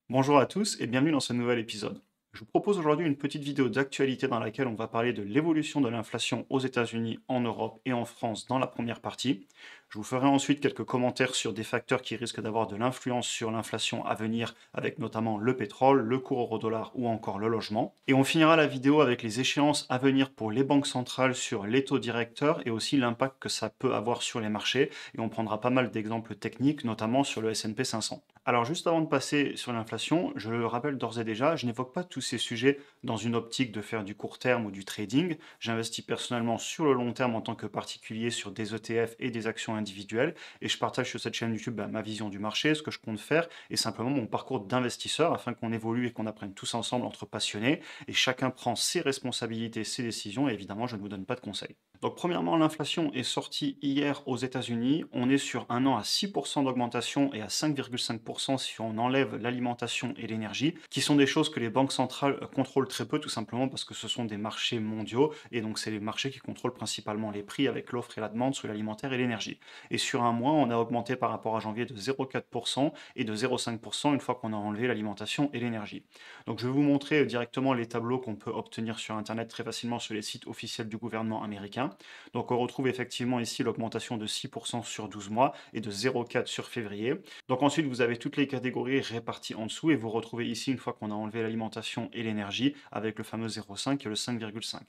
Bonjour à tous et bienvenue dans ce nouvel épisode. Je vous propose aujourd'hui une petite vidéo d'actualité dans laquelle on va parler de l'évolution de l'inflation aux États-Unis, en Europe et en France dans la première partie. Je vous ferai ensuite quelques commentaires sur des facteurs qui risquent d'avoir de l'influence sur l'inflation à venir, avec notamment le pétrole, le cours euro-dollar ou encore le logement. Et on finira la vidéo avec les échéances à venir pour les banques centrales sur les taux directeurs et aussi l'impact que ça peut avoir sur les marchés. Et on prendra pas mal d'exemples techniques, notamment sur le S&P 500. Alors juste avant de passer sur l'inflation, je le rappelle d'ores et déjà, je n'évoque pas tous ces sujets dans une optique de faire du court terme ou du trading. J'investis personnellement sur le long terme en tant que particulier sur des ETF et des actions individuelles et je partage sur cette chaîne YouTube ma vision du marché, ce que je compte faire et simplement mon parcours d'investisseur afin qu'on évolue et qu'on apprenne tous ensemble entre passionnés et chacun prend ses responsabilités, ses décisions et évidemment je ne vous donne pas de conseils. Donc premièrement, l'inflation est sortie hier aux États-Unis. On est sur un an à 6% d'augmentation et à 5,5% si on enlève l'alimentation et l'énergie, qui sont des choses que les banques centrales contrôlent très peu, tout simplement parce que ce sont des marchés mondiaux, et donc c'est les marchés qui contrôlent principalement les prix avec l'offre et la demande sur l'alimentaire et l'énergie. Et sur un mois, on a augmenté par rapport à janvier de 0,4% et de 0,5% une fois qu'on a enlevé l'alimentation et l'énergie. Donc je vais vous montrer directement les tableaux qu'on peut obtenir sur Internet très facilement sur les sites officiels du gouvernement américain. Donc on retrouve effectivement ici l'augmentation de 6% sur 12 mois et de 0,4 sur février. Donc ensuite, vous avez toutes les catégories réparties en dessous et vous retrouvez ici, une fois qu'on a enlevé l'alimentation et l'énergie, avec le fameux 0,5 et le 5,5.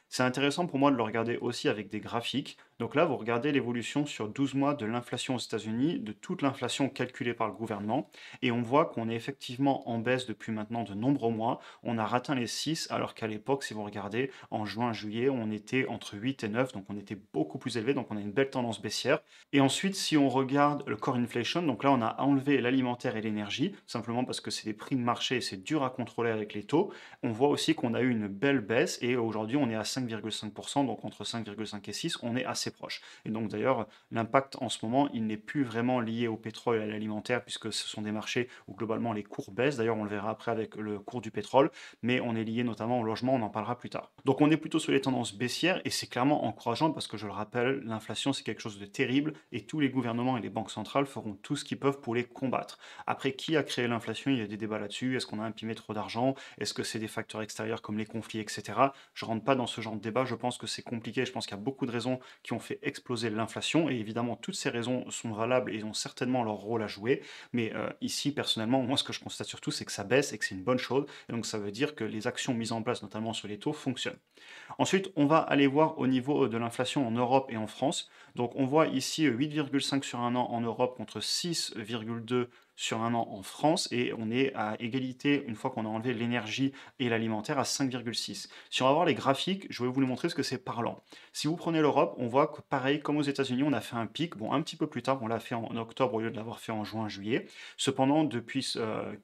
C'est intéressant pour moi de le regarder aussi avec des graphiques. Donc là, vous regardez l'évolution sur 12 mois de l'inflation aux États-Unis, de toute l'inflation calculée par le gouvernement, et on voit qu'on est effectivement en baisse depuis maintenant de nombreux mois. On a atteint les 6, alors qu'à l'époque, si vous regardez, en juin, juillet, on était entre 8 et 9, donc on était beaucoup plus élevé, donc on a une belle tendance baissière. Et ensuite, si on regarde le core inflation, donc là, on a enlevé l'alimentaire et l'énergie, simplement parce que c'est des prix de marché et c'est dur à contrôler avec les taux. On voit aussi qu'on a eu une belle baisse et aujourd'hui, on est à 5,5%, donc entre 5,5 et 6, on est assez proche. Et donc d'ailleurs, l'impact en ce moment, il n'est plus vraiment lié au pétrole et à l'alimentaire, puisque ce sont des marchés où globalement les cours baissent. D'ailleurs, on le verra après avec le cours du pétrole, mais on est lié notamment au logement, on en parlera plus tard. Donc on est plutôt sur les tendances baissières et c'est clairement encourageant parce que je le rappelle, l'inflation c'est quelque chose de terrible et tous les gouvernements et les banques centrales feront tout ce qu'ils peuvent pour les combattre. Après, qui a créé l'inflation? Il y a des débats là-dessus. Est-ce qu'on a imprimé trop d'argent? Est-ce que c'est des facteurs extérieurs comme les conflits, etc. Je rentre pas dans ce genre de débat, je pense que c'est compliqué, je pense qu'il y a beaucoup de raisons qui ont fait exploser l'inflation et évidemment toutes ces raisons sont valables et ont certainement leur rôle à jouer, mais ici personnellement, moi ce que je constate surtout c'est que ça baisse et que c'est une bonne chose, et donc ça veut dire que les actions mises en place notamment sur les taux fonctionnent. Ensuite, on va aller voir au niveau de l'inflation en Europe et en France. Donc on voit ici 8,5 sur un an en Europe contre 6,2 sur un an en France et on est à égalité une fois qu'on a enlevé l'énergie et l'alimentaire à 5,6. Si on va voir les graphiques, je vais vous les montrer ce que c'est parlant. Si vous prenez l'Europe, on voit que pareil comme aux États-Unis, on a fait un pic, bon un petit peu plus tard, on l'a fait en octobre au lieu de l'avoir fait en juin, juillet. Cependant, depuis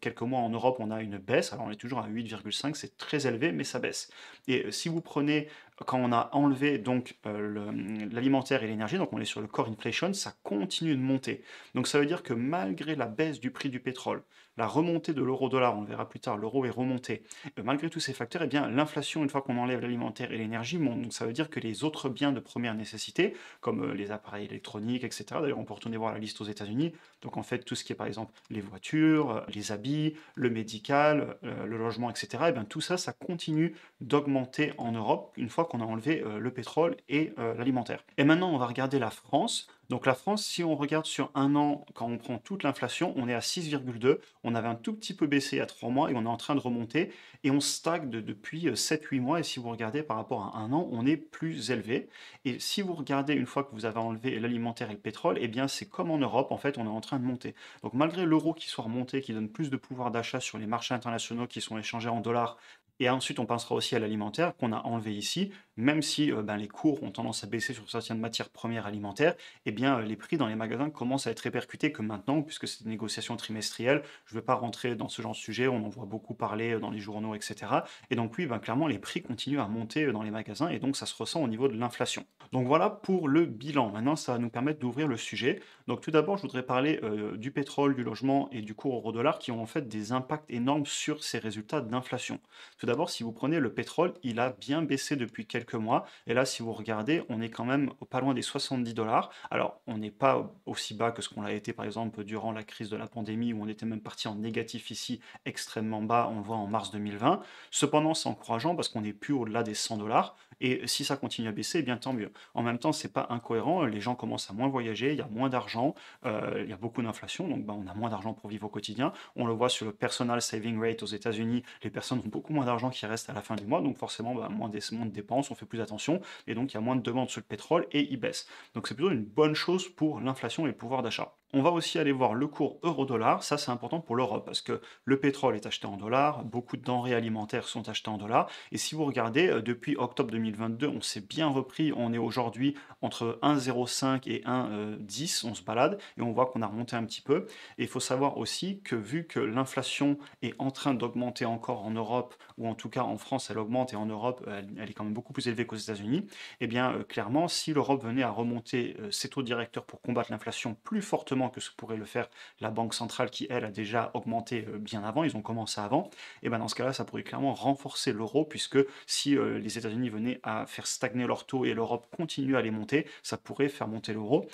quelques mois en Europe, on a une baisse. Alors on est toujours à 8,5, c'est très élevé, mais ça baisse. Et si vous prenez, quand on a enlevé donc l'alimentaire et l'énergie, donc on est sur le core inflation, ça continue de monter. Donc ça veut dire que malgré la baisse du prix du pétrole, la remontée de l'euro-dollar, on le verra plus tard, l'euro est remonté, malgré tous ces facteurs, eh bien l'inflation, une fois qu'on enlève l'alimentaire et l'énergie, monte. Donc ça veut dire que les autres biens de première nécessité, comme les appareils électroniques, etc., d'ailleurs on peut retourner voir la liste aux États-Unis, donc en fait tout ce qui est par exemple les voitures, les habits, le médical, le logement, etc., eh bien tout ça, ça continue d'augmenter en Europe une fois qu'on a enlevé le pétrole et l'alimentaire. Et maintenant, on va regarder la France. Donc la France, si on regarde sur un an, quand on prend toute l'inflation, on est à 6,2. On avait un tout petit peu baissé il y a 3 mois et on est en train de remonter. Et on stagne depuis 7-8 mois. Et si vous regardez par rapport à un an, on est plus élevé. Et si vous regardez une fois que vous avez enlevé l'alimentaire et le pétrole, eh bien c'est comme en Europe, en fait, on est en train de monter. Donc malgré l'euro qui soit remonté, qui donne plus de pouvoir d'achat sur les marchés internationaux qui sont échangés en dollars, et ensuite, on pensera aussi à l'alimentaire qu'on a enlevé ici, même si les cours ont tendance à baisser sur certaines matières premières alimentaires, eh bien, les prix dans les magasins commencent à être répercutés que maintenant, puisque c'est des négociations trimestrielles. Je ne vais pas rentrer dans ce genre de sujet, on en voit beaucoup parler dans les journaux, etc. Et donc oui, clairement, les prix continuent à monter dans les magasins, et donc ça se ressent au niveau de l'inflation. Donc voilà pour le bilan. Maintenant, ça va nous permettre d'ouvrir le sujet. Donc tout d'abord, je voudrais parler du pétrole, du logement et du cours euro-dollar qui ont en fait des impacts énormes sur ces résultats d'inflation. Tout d'abord, si vous prenez le pétrole, il a bien baissé depuis quelques quelques mois. Et là, si vous regardez, on est quand même pas loin des 70 $. Alors, on n'est pas aussi bas que ce qu'on a été, par exemple, durant la crise de la pandémie, où on était même parti en négatif ici, extrêmement bas, on le voit en mars 2020. Cependant, c'est encourageant parce qu'on n'est plus au-delà des 100 $. Et si ça continue à baisser, eh bien tant mieux. En même temps, c'est pas incohérent. Les gens commencent à moins voyager, il y a moins d'argent, il y a beaucoup d'inflation, donc on a moins d'argent pour vivre au quotidien. On le voit sur le personal saving rate aux États-Unis, les personnes ont beaucoup moins d'argent qui reste à la fin du mois, donc forcément moins de dépenses, on fait plus attention, et donc il y a moins de demandes sur le pétrole et il baisse. Donc c'est plutôt une bonne chose pour l'inflation et le pouvoir d'achat. On va aussi aller voir le cours euro-dollar, ça c'est important pour l'Europe parce que le pétrole est acheté en dollars, beaucoup de denrées alimentaires sont achetées en dollars, et si vous regardez, depuis octobre 2022, on s'est bien repris, on est aujourd'hui entre 1,05 et 1,10, on se balade, et on voit qu'on a remonté un petit peu, et il faut savoir aussi que vu que l'inflation est en train d'augmenter encore en Europe, ou en tout cas en France elle augmente, et en Europe elle est quand même beaucoup plus élevée qu'aux États-Unis, et bien clairement si l'Europe venait à remonter ses taux directeurs pour combattre l'inflation plus fortement que ce que pourrait le faire la Banque centrale qui, elle, a déjà augmenté bien avant, ils ont commencé avant, et ben dans ce cas-là, ça pourrait clairement renforcer l'euro, puisque si les États-Unis venaient à faire stagner leurs taux et l'Europe continue à les monter, ça pourrait faire monter l'euro.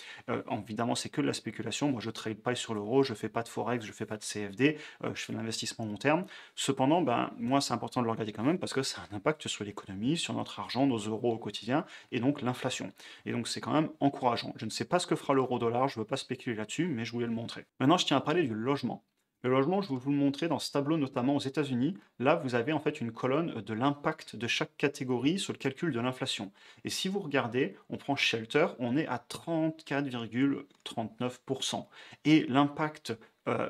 Évidemment, c'est que de la spéculation. Moi, je ne trade pas sur l'euro, je ne fais pas de forex, je ne fais pas de CFD, je fais de l'investissement long terme. Cependant, ben, moi, c'est important de le regarder quand même parce que ça a un impact sur l'économie, sur notre argent, nos euros au quotidien, et donc l'inflation. Et donc, c'est quand même encourageant. Je ne sais pas ce que fera l'euro-dollar, je ne veux pas spéculer là-dessus, mais je voulais le montrer. Maintenant, je tiens à parler du logement. Le logement, je vais vous le montrer dans ce tableau, notamment aux États-Unis. Là, vous avez en fait une colonne de l'impact de chaque catégorie sur le calcul de l'inflation. Et si vous regardez, on prend shelter, on est à 34,39%. Et l'impact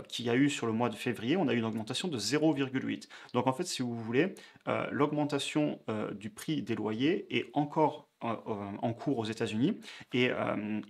qu'il y a eu sur le mois de février, on a eu une augmentation de 0,8. Donc en fait, si vous voulez, l'augmentation du prix des loyers est encore en cours aux États-Unis, et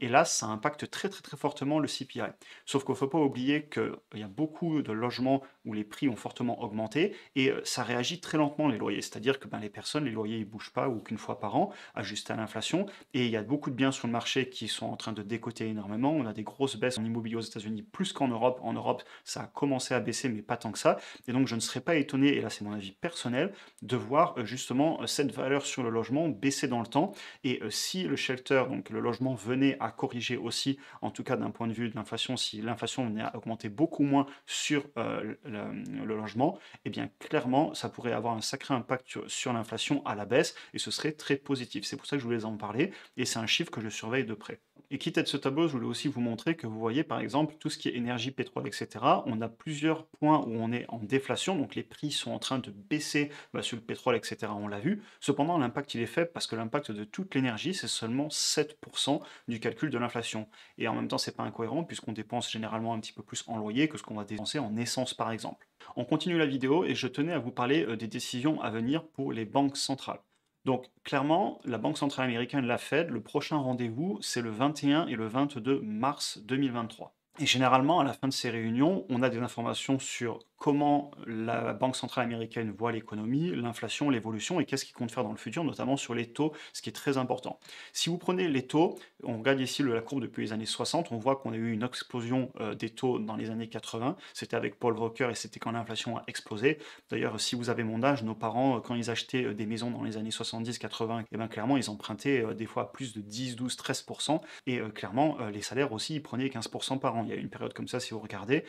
là, ça impacte très très très fortement le CPI. Sauf qu'il ne faut pas oublier qu'il y a beaucoup de logements où les prix ont fortement augmenté, et ça réagit très lentement les loyers. C'est-à-dire que les personnes, les loyers, ils ne bougent pas ou qu'une fois par an, ajustés à l'inflation, et il y a beaucoup de biens sur le marché qui sont en train de décoter énormément. On a des grosses baisses en immobilier aux États-Unis, plus qu'en Europe. En Europe, ça a commencé à baisser, mais pas tant que ça. Et donc, je ne serais pas étonné, et là c'est mon avis personnel, de voir justement cette valeur sur le logement baisser dans le temps. Et si le shelter, donc le logement, venait à corriger aussi, en tout cas d'un point de vue de l'inflation, si l'inflation venait à augmenter beaucoup moins sur le logement, eh bien clairement, ça pourrait avoir un sacré impact sur l'inflation à la baisse, et ce serait très positif. C'est pour ça que je voulais en parler, et c'est un chiffre que je surveille de près. Et quitte à être ce tableau, je voulais aussi vous montrer que vous voyez par exemple tout ce qui est énergie, pétrole, etc. On a plusieurs points où on est en déflation, donc les prix sont en train de baisser sur le pétrole, etc. On l'a vu. Cependant, l'impact il est faible parce que l'impact de toute l'énergie, c'est seulement 7% du calcul de l'inflation. Et en même temps, c'est pas incohérent puisqu'on dépense généralement un petit peu plus en loyer que ce qu'on va dépenser en essence par exemple. On continue la vidéo et je tenais à vous parler des décisions à venir pour les banques centrales. Donc clairement, la Banque centrale américaine, la Fed, le prochain rendez-vous, c'est le 21 et le 22 mars 2023. Et généralement, à la fin de ces réunions, on a des informations sur comment la Banque centrale américaine voit l'économie, l'inflation, l'évolution et qu'est-ce qu'il compte faire dans le futur, notamment sur les taux, ce qui est très important. Si vous prenez les taux, on regarde ici la courbe depuis les années 60, on voit qu'on a eu une explosion des taux dans les années 80, c'était avec Paul Volcker et c'était quand l'inflation a explosé. D'ailleurs, si vous avez mon âge, nos parents, quand ils achetaient des maisons dans les années 70-80, et bien clairement, ils empruntaient des fois plus de 10, 12, 13%, et clairement, les salaires aussi, ils prenaient 15% par an. Il y a eu une période comme ça, si vous regardez,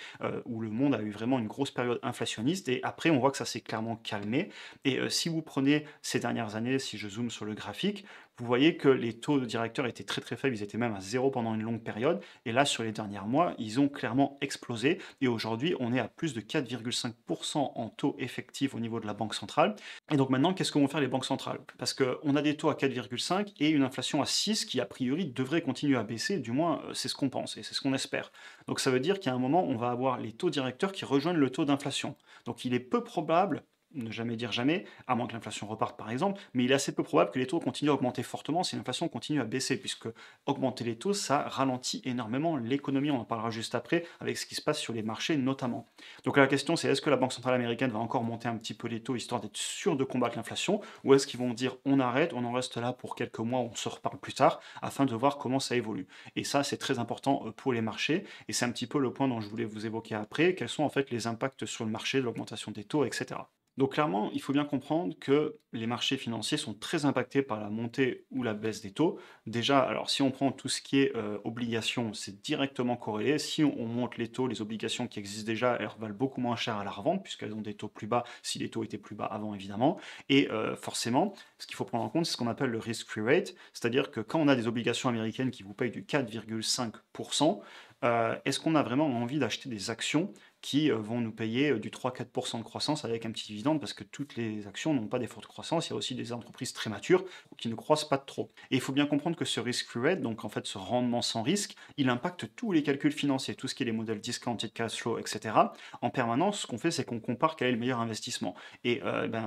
où le monde a eu vraiment une grosse période inflationniste, et après on voit que ça s'est clairement calmé, et si vous prenez ces dernières années, si je zoome sur le graphique, vous voyez que les taux de directeurs étaient très très faibles, ils étaient même à zéro pendant une longue période, et là sur les derniers mois, ils ont clairement explosé, et aujourd'hui on est à plus de 4,5% en taux effectif au niveau de la Banque centrale. Et donc maintenant, qu'est-ce que vont faire les banques centrales? Parce qu'on a des taux à 4,5 et une inflation à 6 qui a priori devrait continuer à baisser, du moins c'est ce qu'on pense et c'est ce qu'on espère. Donc ça veut dire qu'à un moment, on va avoir les taux directeurs qui rejoignent le taux d'inflation. Donc il est peu probable, ne jamais dire jamais, à moins que l'inflation reparte par exemple, mais il est assez peu probable que les taux continuent à augmenter fortement si l'inflation continue à baisser, puisque augmenter les taux, ça ralentit énormément l'économie, on en parlera juste après, avec ce qui se passe sur les marchés notamment. Donc la question c'est est-ce que la Banque centrale américaine va encore monter un petit peu les taux histoire d'être sûr de combattre l'inflation, ou est-ce qu'ils vont dire on arrête, on en reste là pour quelques mois, on se reparle plus tard, afin de voir comment ça évolue. Et ça c'est très important pour les marchés, et c'est un petit peu le point dont je voulais vous évoquer après, quels sont en fait les impacts sur le marché de l'augmentation des taux, etc. Donc clairement, il faut bien comprendre que les marchés financiers sont très impactés par la montée ou la baisse des taux. Déjà, alors si on prend tout ce qui est obligations, c'est directement corrélé. Si on monte les taux, les obligations qui existent déjà, elles valent beaucoup moins cher à la revente puisqu'elles ont des taux plus bas, si les taux étaient plus bas avant évidemment. Et forcément, ce qu'il faut prendre en compte, c'est ce qu'on appelle le risk-free rate, c'est-à-dire que quand on a des obligations américaines qui vous payent du 4,5%, est-ce qu'on a vraiment envie d'acheter des actions qui vont nous payer du 3-4% de croissance avec un petit dividende, parce que toutes les actions n'ont pas des fortes croissances. Il y a aussi des entreprises très matures qui ne croissent pas trop. Et il faut bien comprendre que ce risk-free rate, donc en fait ce rendement sans risque, il impacte tous les calculs financiers, tout ce qui est les modèles discounted cash flow, etc. En permanence, ce qu'on fait, c'est qu'on compare quel est le meilleur investissement. Et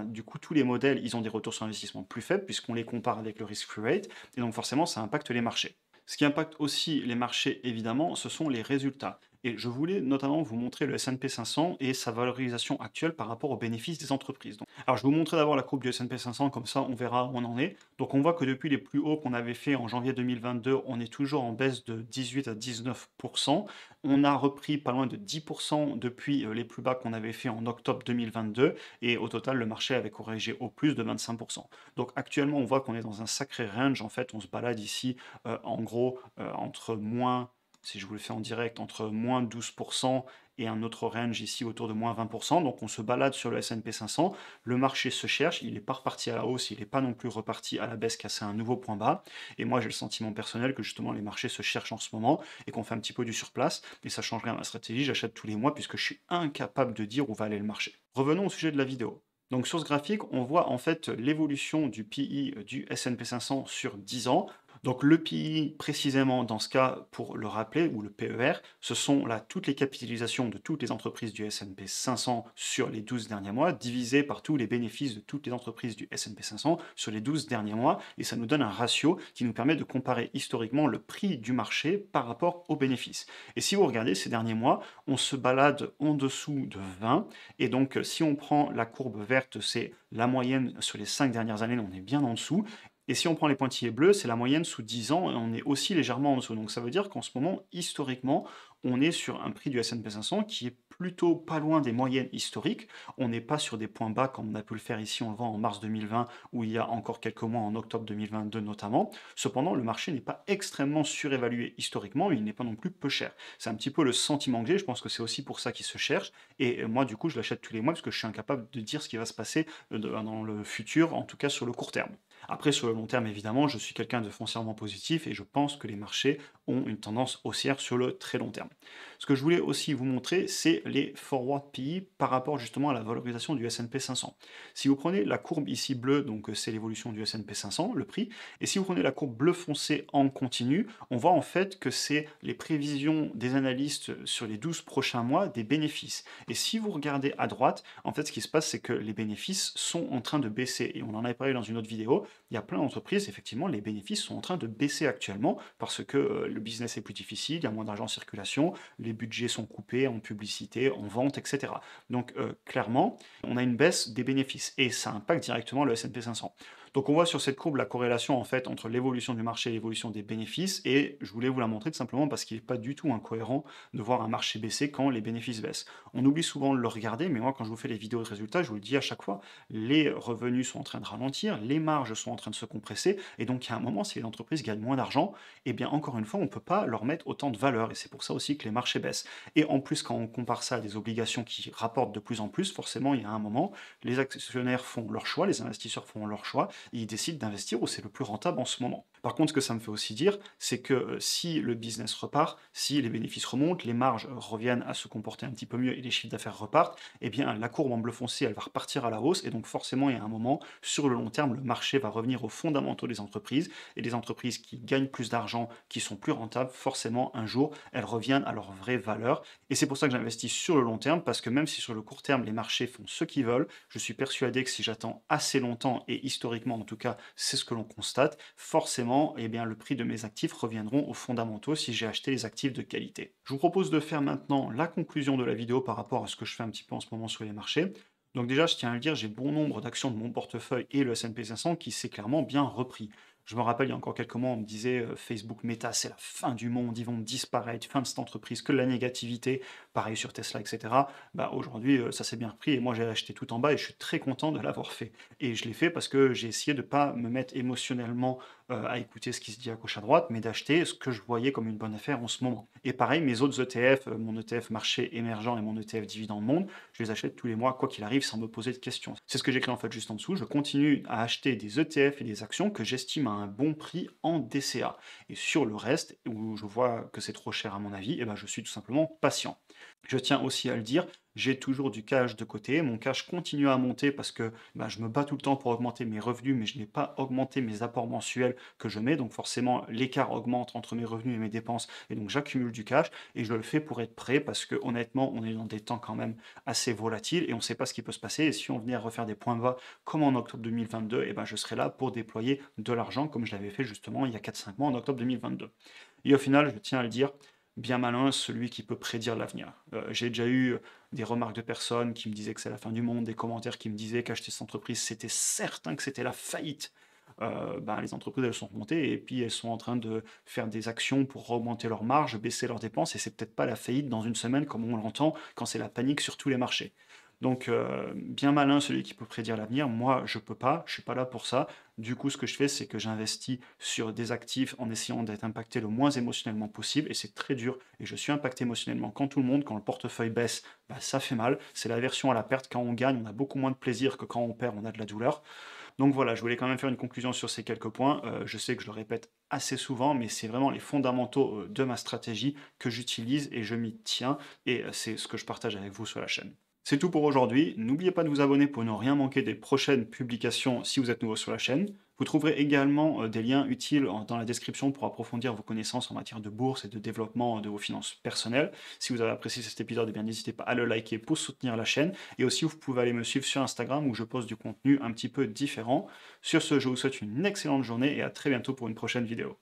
du coup, tous les modèles, ils ont des retours sur investissement plus faibles, puisqu'on les compare avec le risk-free rate, et donc forcément, ça impacte les marchés. Ce qui impacte aussi les marchés, évidemment, ce sont les résultats. Et je voulais notamment vous montrer le S&P 500 et sa valorisation actuelle par rapport aux bénéfices des entreprises. Alors, je vais vous montrer d'abord la courbe du S&P 500, comme ça on verra où on en est. Donc, on voit que depuis les plus hauts qu'on avait fait en janvier 2022, on est toujours en baisse de 18 à 19%. On a repris pas loin de 10% depuis les plus bas qu'on avait fait en octobre 2022. Et au total, le marché avait corrigé au plus de 25%. Donc, actuellement, on voit qu'on est dans un sacré range. En fait, on se balade ici, en gros, entre moins, si je vous le fais en direct, entre moins 12% et un autre range ici autour de moins 20%. Donc on se balade sur le S&P 500, le marché se cherche, il n'est pas reparti à la hausse, il n'est pas non plus reparti à la baisse, casser un nouveau point bas. Et moi j'ai le sentiment personnel que justement les marchés se cherchent en ce moment et qu'on fait un petit peu du surplace. Et ça change rien à ma stratégie, j'achète tous les mois puisque je suis incapable de dire où va aller le marché. Revenons au sujet de la vidéo. Donc sur ce graphique, on voit en fait l'évolution du PI du S&P 500 sur 10 ans. Donc le PI, précisément dans ce cas, pour le rappeler, ou le PER, ce sont là toutes les capitalisations de toutes les entreprises du S&P 500 sur les 12 derniers mois, divisé par tous les bénéfices de toutes les entreprises du S&P 500 sur les 12 derniers mois, et ça nous donne un ratio qui nous permet de comparer historiquement le prix du marché par rapport aux bénéfices. Et si vous regardez ces derniers mois, on se balade en dessous de 20, et donc si on prend la courbe verte, c'est la moyenne sur les 5 dernières années, on est bien en dessous, et si on prend les pointillés bleus, c'est la moyenne sous 10 ans et on est aussi légèrement en dessous. Donc ça veut dire qu'en ce moment, historiquement, on est sur un prix du S&P 500 qui est plutôt pas loin des moyennes historiques. On n'est pas sur des points bas comme on a pu le faire ici, on le voit en mars 2020 ou il y a encore quelques mois en octobre 2022 notamment. Cependant, le marché n'est pas extrêmement surévalué historiquement, mais il n'est pas non plus peu cher. C'est un petit peu le sentiment que j'ai, je pense que c'est aussi pour ça qu'il se cherche. Et moi, du coup, je l'achète tous les mois parce que je suis incapable de dire ce qui va se passer dans le futur, en tout cas sur le court terme. Après, sur le long terme, évidemment, je suis quelqu'un de foncièrement positif et je pense que les marchés ont une tendance haussière sur le très long terme. Ce que je voulais aussi vous montrer, c'est les forward PE par rapport justement à la valorisation du S&P 500. Si vous prenez la courbe ici bleue, donc c'est l'évolution du S&P 500, le prix, et si vous prenez la courbe bleu foncé en continu, on voit en fait que c'est les prévisions des analystes sur les 12 prochains mois des bénéfices. Et si vous regardez à droite, en fait, ce qui se passe, c'est que les bénéfices sont en train de baisser. Et on en avait parlé dans une autre vidéo, il y a plein d'entreprises, effectivement, les bénéfices sont en train de baisser actuellement parce que le business est plus difficile, il y a moins d'argent en circulation, les budgets sont coupés en publicité, en vente, etc. Donc clairement, on a une baisse des bénéfices et ça impacte directement le S&P 500. Donc on voit sur cette courbe la corrélation en fait entre l'évolution du marché et l'évolution des bénéfices et je voulais vous la montrer tout simplement parce qu'il n'est pas du tout incohérent de voir un marché baisser quand les bénéfices baissent. On oublie souvent de le regarder, mais moi quand je vous fais les vidéos de résultats, je vous le dis à chaque fois, les revenus sont en train de ralentir, les marges sont en train de se compresser et donc il y a un moment si l'entreprise gagne moins d'argent, eh bien encore une fois on ne peut pas leur mettre autant de valeur et c'est pour ça aussi que les marchés baissent. Et en plus quand on compare ça à des obligations qui rapportent de plus en plus, forcément il y a un moment, les actionnaires font leur choix, les investisseurs font leur choix et ils décident d'investir où c'est le plus rentable en ce moment. Par contre, ce que ça me fait aussi dire, c'est que si le business repart, si les bénéfices remontent, les marges reviennent à se comporter un petit peu mieux et les chiffres d'affaires repartent, eh bien la courbe en bleu foncé, elle va repartir à la hausse et donc forcément, il y a un moment, sur le long terme, le marché va revenir aux fondamentaux des entreprises et les entreprises qui gagnent plus d'argent, qui sont plus rentables, forcément, un jour, elles reviennent à leur vraie valeur. Et c'est pour ça que j'investis sur le long terme parce que même si sur le court terme, les marchés font ce qu'ils veulent, je suis persuadé que si j'attends assez longtemps et historiquement, en tout cas, c'est ce que l'on constate, forcément, eh bien, le prix de mes actifs reviendront aux fondamentaux si j'ai acheté les actifs de qualité. Je vous propose de faire maintenant la conclusion de la vidéo par rapport à ce que je fais un petit peu en ce moment sur les marchés. Donc déjà, je tiens à le dire, j'ai bon nombre d'actions de mon portefeuille et le S&P 500 qui s'est clairement bien repris. Je me rappelle, il y a encore quelques mois, on me disait Facebook Meta, c'est la fin du monde, ils vont disparaître, fin de cette entreprise, que de la négativité, pareil sur Tesla, etc. Bah, aujourd'hui, ça s'est bien repris et moi j'ai acheté tout en bas et je suis très content de l'avoir fait. Et je l'ai fait parce que j'ai essayé de ne pas me mettre émotionnellement à écouter ce qui se dit à gauche à droite, mais d'acheter ce que je voyais comme une bonne affaire en ce moment. Et pareil, mes autres ETF, mon ETF marché émergent et mon ETF dividende monde, je les achète tous les mois, quoi qu'il arrive, sans me poser de questions. C'est ce que j'écris en fait juste en dessous. Je continue à acheter des ETF et des actions que j'estime à un bon prix en DCA. Et sur le reste, où je vois que c'est trop cher à mon avis, eh ben, je suis tout simplement patient. Je tiens aussi à le dire, j'ai toujours du cash de côté. Mon cash continue à monter parce que ben, je me bats tout le temps pour augmenter mes revenus, mais je n'ai pas augmenté mes apports mensuels que je mets. Donc forcément, l'écart augmente entre mes revenus et mes dépenses. Et donc j'accumule du cash et je le fais pour être prêt parce que honnêtement, on est dans des temps quand même assez volatiles et on ne sait pas ce qui peut se passer. Et si on venait à refaire des points bas comme en octobre 2022, eh ben, je serai là pour déployer de l'argent comme je l'avais fait justement il y a 4-5 mois en octobre 2022. Et au final, je tiens à le dire, bien malin celui qui peut prédire l'avenir. J'ai déjà eu des remarques de personnes qui me disaient que c'est la fin du monde, des commentaires qui me disaient qu'acheter cette entreprise, c'était certain que c'était la faillite. Ben, les entreprises, elles sont remontées et puis elles sont en train de faire des actions pour augmenter leurs marges, baisser leurs dépenses, et c'est peut-être pas la faillite dans une semaine comme on l'entend quand c'est la panique sur tous les marchés. Donc, bien malin celui qui peut prédire l'avenir. Moi, je peux pas, je suis pas là pour ça. Du coup, ce que je fais, c'est que j'investis sur des actifs en essayant d'être impacté le moins émotionnellement possible. Et c'est très dur. Et je suis impacté émotionnellement quand tout le monde, quand le portefeuille baisse, bah, ça fait mal. C'est l'aversion à la perte. Quand on gagne, on a beaucoup moins de plaisir que quand on perd, on a de la douleur. Donc voilà, je voulais quand même faire une conclusion sur ces quelques points. Je sais que je le répète assez souvent, mais c'est vraiment les fondamentaux de ma stratégie que j'utilise et je m'y tiens. Et c'est ce que je partage avec vous sur la chaîne. C'est tout pour aujourd'hui. N'oubliez pas de vous abonner pour ne rien manquer des prochaines publications si vous êtes nouveau sur la chaîne. Vous trouverez également des liens utiles dans la description pour approfondir vos connaissances en matière de bourse et de développement de vos finances personnelles. Si vous avez apprécié cet épisode, eh bien n'hésitez pas à le liker pour soutenir la chaîne. Et aussi, vous pouvez aller me suivre sur Instagram où je poste du contenu un petit peu différent. Sur ce, je vous souhaite une excellente journée et à très bientôt pour une prochaine vidéo.